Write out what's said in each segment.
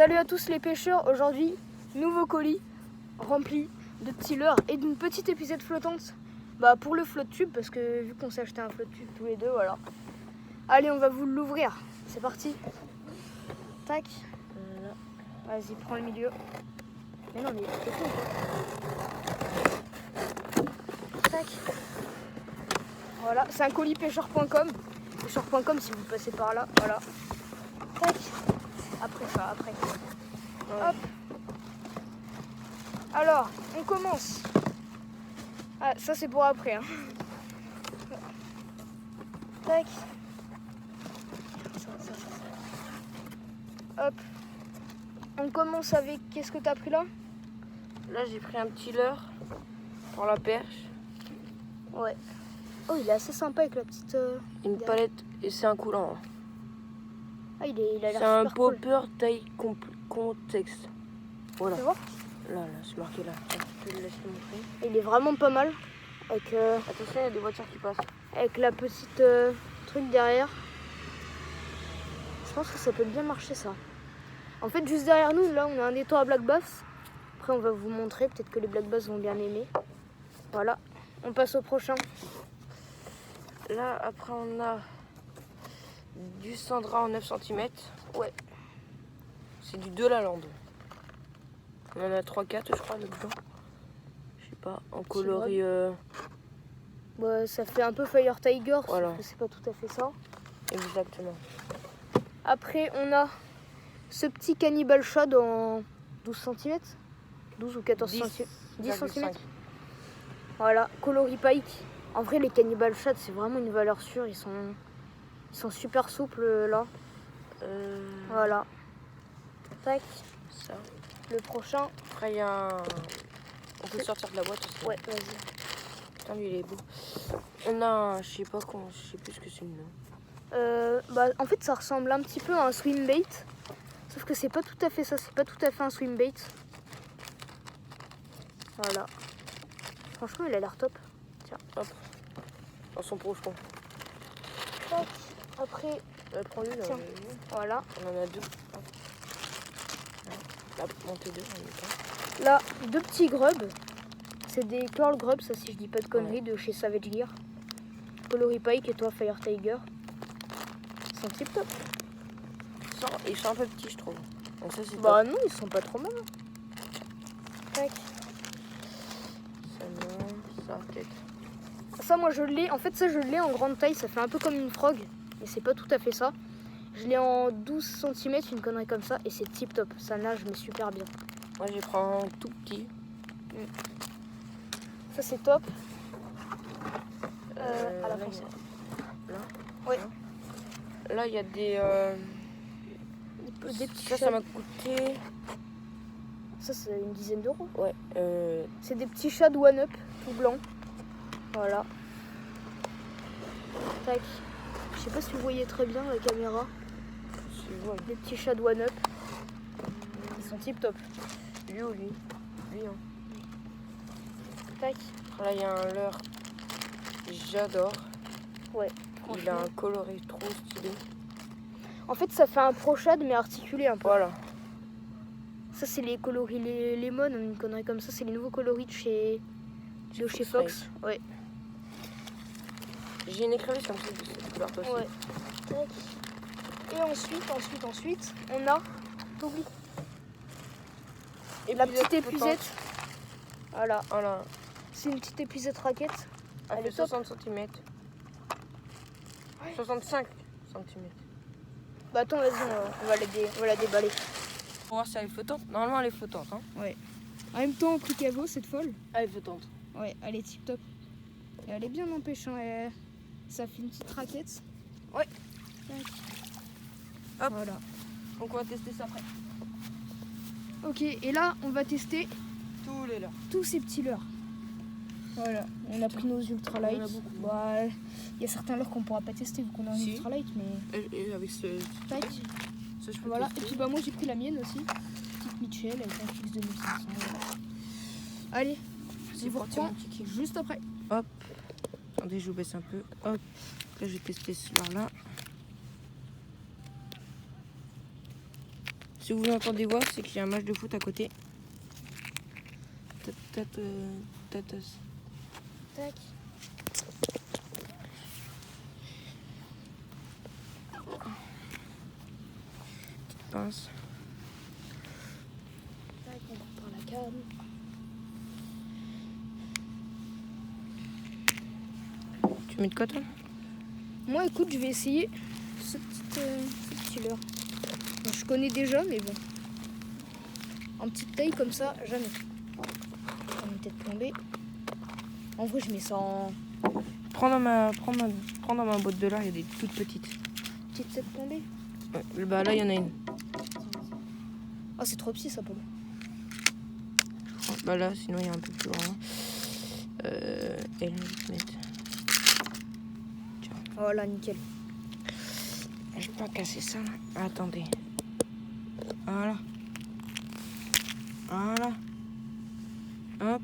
Salut à tous les pêcheurs, aujourd'hui nouveau colis rempli de petits leurres et d'une petite épuisette flottante pour le flotte tube parce que vu qu'on s'est acheté un flotte tube tous les deux, voilà. Allez, on va vous l'ouvrir, c'est parti. Tac, voilà. Vas-y, prends le milieu. Mais non, mais c'est tout. Tac. Voilà, c'est un colis pêcheur.com. Pêcheur.com si vous passez par là, voilà. Tac. Après ça, après. Hop. Alors, on commence. Ah, ça c'est pour après. Hein. Tac. Hop. On commence avec... Qu'est-ce que t'as pris là? Là, j'ai pris un petit leurre pour la perche. Ouais. Oh, il est assez sympa avec la petite... Une palette et c'est un coulant. Ah, il a l'air C'est un super cool. popper taille contexte. Voilà. Tu vois? Là, c'est marqué là. Je te le laisse montrer. Et il est vraiment pas mal. Avec, Attention, il y a des voitures qui passent. avec la petite truc derrière. Je pense que ça peut bien marcher ça. En fait, juste derrière nous, là, on a un étau à black bass. Après, on va vous montrer. Peut-être que les black bass vont bien aimer. Voilà. On passe au prochain. Là, après, on a du Sandra en 9 cm. Ouais. C'est du Delaland. On en a 3-4, je crois, là-dedans. Je sais pas, en coloris... Ça fait un peu Fire Tiger, Voilà. sauf que c'est pas tout à fait ça. Exactement. Après, on a ce petit Cannibal Shad en 12 cm. 12 ou 14 cm. 10 cm. Voilà, coloris Pike. En vrai, les Cannibal Shad, c'est vraiment une valeur sûre. Ils sont super souples là. Voilà. Tac. Ça. Le prochain. Après, il y a un... On peut sortir de la boîte aussi. Ouais, vas-y. Putain, lui, il est beau. On a un... Je sais pas comment... Je sais plus ce que c'est le nom. En fait, ça ressemble un petit peu à un swim bait. Sauf que c'est pas tout à fait ça. C'est pas tout à fait un swim bait. Voilà. Franchement, il a l'air top. Tiens. Hop. Dans son pochon. Tac. Après, Prends-lui là. tiens. Voilà. On en a deux. Hop. Là, montez deux. Là, deux petits grubs. C'est des curl grubs, ça si je dis pas de conneries, de chez Savage Gear. Coloris Pike et toi Fire Tiger. Ils sont tip top. Ils sont un peu petits, je trouve. Donc ça, c'est Bah non, ils sont pas trop mal. Tac. Ça, non. Ça, peut-être. Ça, moi je l'ai. En fait, ça, je l'ai en grande taille. Ça fait un peu comme une frog. Mais c'est pas tout à fait ça. Je l'ai en 12 cm, une connerie comme ça. Et c'est tip top. Ça nage, mais super bien. Moi, j'ai pris un tout petit. Ça, c'est top. À la là, française. Là. Ouais. Là, il y a des... Des petits ça chats. m'a coûté... Ça, c'est une dizaine d'euros. Ouais. C'est des petits chats de One Up, tout blanc. Voilà. Tac. Je sais pas si vous voyez très bien la caméra. Je vois. Des petits chats de One Up. Ils sont tip top. Lui ou lui? Lui, hein. Tac. Là, il y a un leurre. J'adore. Ouais. Il a un coloris trop stylé. En fait, ça fait un pro shad mais articulé un peu. Voilà. Ça, c'est les coloris Lemon, une connerie comme ça. C'est les nouveaux coloris de chez Fox. Ouais. J'ai une écrevisse comme ça de cette couleur aussi. Ouais. Tac. Et ensuite, on a. T'oublies. Et La puis, petite épuisette. Voilà. Voilà. C'est une petite épuisette raquette. Elle Elle fait est top. 60 cm. 65 cm. Bah attends, vas-y, on va la déballer. Pour voir si elle est flottante. Normalement, elle est flottante. Hein. Ouais. En même temps, au prix qu'elle vaut, cette folle. Elle est flottante. Ouais, elle est tip top. Et elle est bien empêchant. Ça fait une petite raquette. Ouais. Tac. Hop. Voilà. Donc, on va tester ça après. Ok, et là, on va tester Tous les leurres. tous ces petits leurres. Voilà, on a pris nos ultralight. On en a beaucoup. Bah, il y a certains leurres qu'on pourra pas tester vu qu'on a un Si. ultralight, mais Et avec ce... tac. Ça, je peux Voilà, et tester. puis bah moi j'ai pris la mienne aussi. Petite Mitchell avec un fixe de 1500. Voilà. Allez, C'est on vous parti, mon reprend kiki. juste après. Hop. Attendez, je vous baisse un peu. Hop. Là, je vais tester ce leurre-là. si vous entendez voix, c'est qu'il y a un match de foot à côté. Tatas. Tac. Pince. Tac, on reprend la canne. Tu mets de quoi toi? Moi, écoute, je vais essayer ce petit leurre. Bon, je connais déjà, mais bon. En petite taille comme ça, jamais. On est peut-être plombé. En vrai, je mets ça en Prends dans ma boîte de là, il y a des toutes petites. petite tête plombée. Ouais, bah là, il y en a une. Ah, c'est trop petit ça, Paul. Bah là, sinon, il y a un peu plus grand. Et là, je vais mettre. Voilà, nickel. Je peux pas casser ça là. Attendez. Voilà. Voilà. Hop.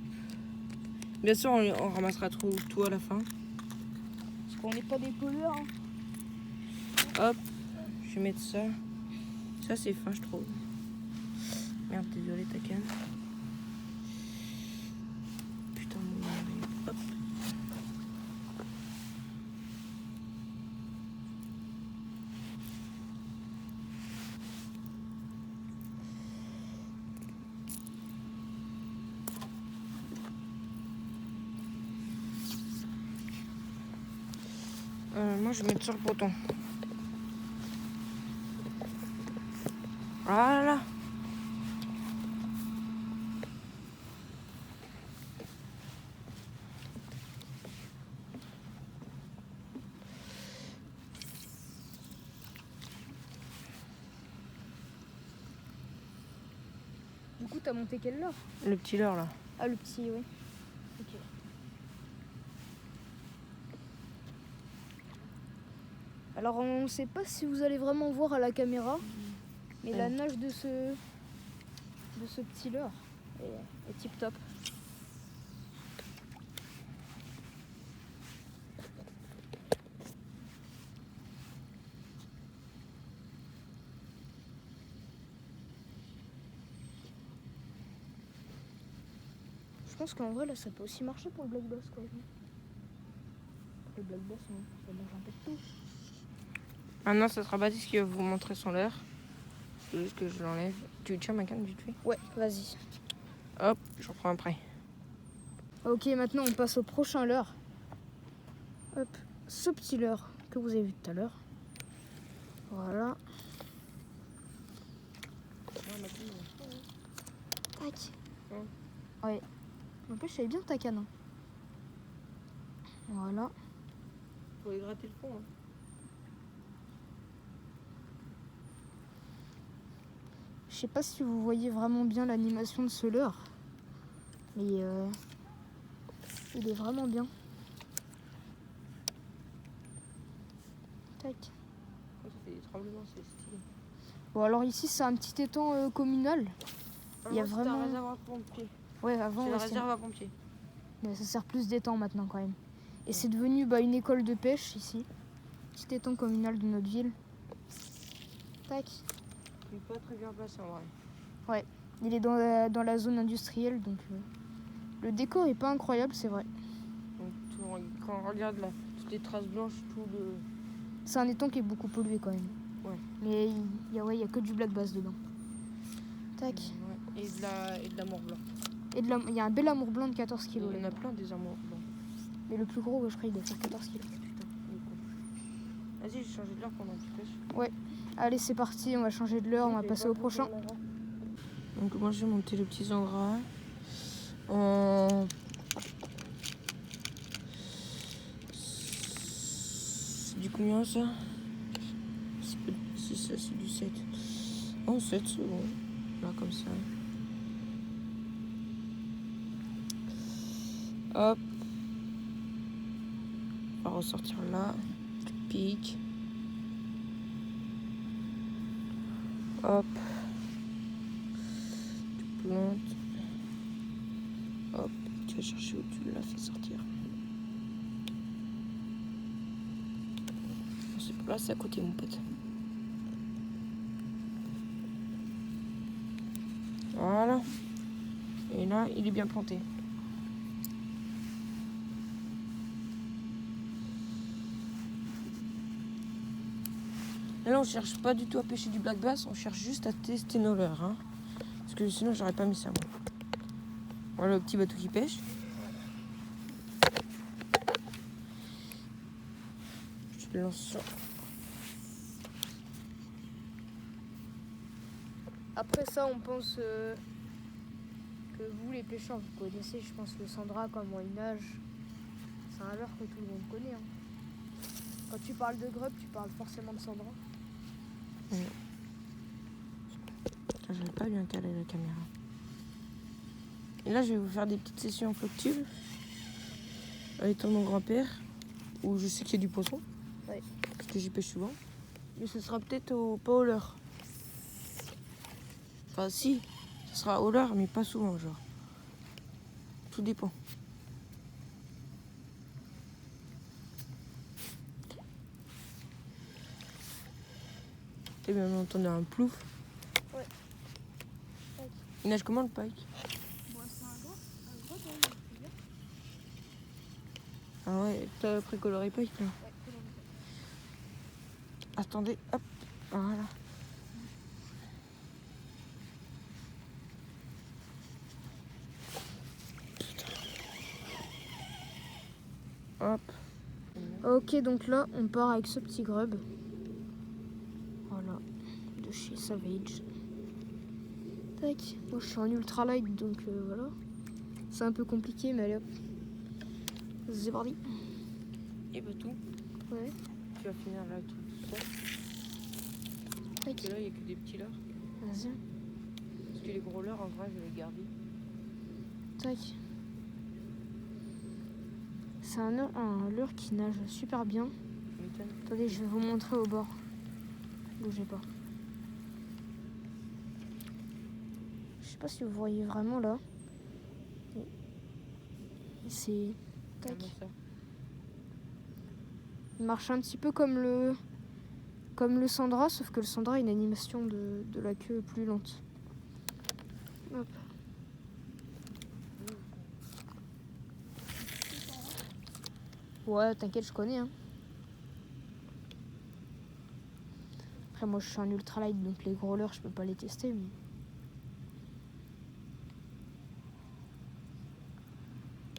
Bien sûr, on ramassera tout à la fin. Parce qu'on n'est pas des pollueurs. Hein. Hop. Je vais mettre ça. Ça, c'est fin, je trouve. Merde, désolé, ta canne. Putain, mon mari. Hop. Moi, je vais mettre sur le poton. Voilà. Du coup, t'as monté quel leurre? Le petit leurre là. Ah, le petit, oui. Ok. Alors, on ne sait pas si vous allez vraiment voir à la caméra, mais la nage de ce petit leurre est tip top. Je pense qu'en vrai, là, ça peut aussi marcher pour le black bass, quoi. Le black bass, ça mange un peu de tout. Maintenant, ça sera Baptiste qui va vous montrer son leurre. C'est juste que je l'enlève. Tu tiens ma canne vite fait? Ouais, vas-y. Hop, je reprends après. Ok, maintenant, on passe au prochain leurre. Hop, ce petit leurre que vous avez vu tout à l'heure. Voilà. Tac. Ouais. En plus, je savais bien ta canne. Voilà. Faut y gratter le fond. Hein. Je sais pas si vous voyez vraiment bien l'animation de ce leurre. Mais il est vraiment bien. Tac. Ça fait des tremblements, c'est stylé. Bon, alors ici, c'est un petit étang communal. Il y a Avant, vraiment. c'était un réservoir à pompiers. Ouais, avant. C'est la ouais, réserve à pompiers. Mais ça sert plus d'étang maintenant quand même. Et c'est devenu une école de pêche ici. Petit étang communal de notre ville. Tac. Il est pas très bien placé en vrai. Ouais, il est dans la zone industrielle, donc le décor est pas incroyable, c'est vrai. Donc, quand on regarde là, toutes les traces blanches, tout le... C'est un étang qui est beaucoup pollué quand même. Ouais. Mais il y a que du black bass dedans. Tac. Ouais. Et de l'amour blanc. Il y a un bel amour blanc de 14 kg. Il y en a plein des amours blancs. Mais le plus gros, je crois, il doit faire 14 kg. Putain, il est con. Vas-y, j'ai changé de l'heure pendant que tu pêches. Ouais. Allez, c'est parti, on va changer de l'heure, on va passer au prochain. Donc moi j'ai monté le petit Zandra en... C'est du combien ça? C'est ça, c'est du 7. Oh 7 c'est bon. Là comme ça. Hop. On va ressortir là. Tu piques. Hop. Plante. Hop, tu vas chercher où tu l'as fait sortir. C'est pas là, c'est à côté mon pote. Voilà. Et là, il est bien planté. Et là, on cherche pas du tout à pêcher du black bass, on cherche juste à tester nos leurres. Hein. Parce que sinon, j'aurais pas mis ça, moi. Voilà le petit bateau qui pêche. Je le lance ça. Après ça, on pense que vous, les pêcheurs, vous connaissez, je pense, le Sandra, comment il nage. C'est un leurre que tout le monde connaît. Hein. Quand tu parles de grub, tu parles forcément de Sandra. J'avais pas bien calé la caméra. Et là, je vais vous faire des petites sessions en floc-tube avec mon grand-père, où je sais qu'il y a du poisson. Ouais. Parce que j'y pêche souvent. Mais ce sera peut-être pas au leurre. Enfin, si, ce sera au leurre, mais pas souvent, genre. Tout dépend. Et bien entendu un plouf. Ouais. Il nage comment le pike? Bon, c'est un gros Ah ouais, t'as pris coloré pike là. Ouais, Attendez, hop, voilà. Hop. Ok, donc là, on part avec ce petit grub. Voilà, de chez Savage. Tac, moi je suis en ultra light, donc voilà. C'est un peu compliqué, mais allez hop. C'est parti. Et bah tout. Ouais. Tu vas finir là tout seul. Tac. Et là, il n'y a que des petits leurres. Vas-y. Parce que les gros leurres, en vrai, je vais les garder. Tac. C'est un leurre qui nage super bien. Tu m'étonnes. Attendez, je vais vous montrer au bord. Bougez pas. Je sais pas si vous voyez vraiment là. C'est... Tac. Comment ça? Il marche un petit peu comme le Sandra, sauf que le Sandra a une animation de la queue plus lente. Hop. Ouais, t'inquiète, je connais. Hein. Après, moi, je suis un ultralight, donc les gros leurres, je peux pas les tester. Mais...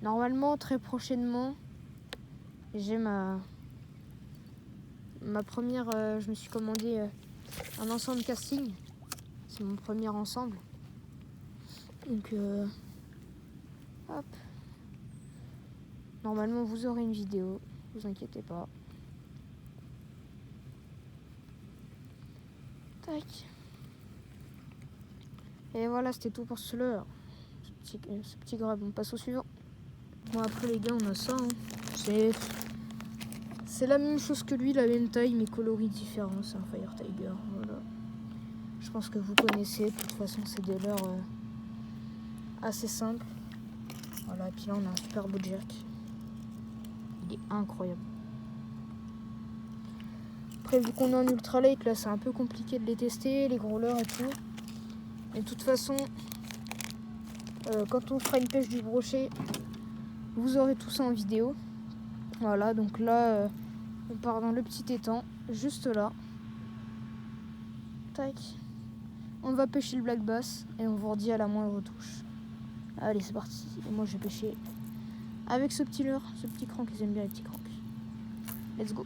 Normalement, très prochainement, j'ai ma première... je me suis commandé un ensemble casting. C'est mon premier ensemble. Donc, hop. Normalement, vous aurez une vidéo. Vous inquiétez pas. Tac. Et voilà, c'était tout pour ce leurre. Ce petit grab. On passe au suivant. Bon, après, les gars, on a ça. Hein. C'est la même chose que lui, la même taille, mais coloris différents. C'est un Fire Tiger. Voilà. Je pense que vous connaissez. De toute façon, c'est des leurres assez simples. Voilà, et puis là, on a un super beau jerk. Il est incroyable. Après, vu qu'on est en ultralight, là, c'est un peu compliqué de les tester, les gros leurres et tout. Mais de toute façon, quand on fera une pêche du brochet, vous aurez tout ça en vidéo. Voilà, donc là, on part dans le petit étang, juste là. Tac. On va pêcher le black bass et on vous redit à la moindre touche. Allez, c'est parti. Et moi, je vais pêcher avec ce petit leurre, ce petit crank. Ils aiment bien les petits cranks. Let's go.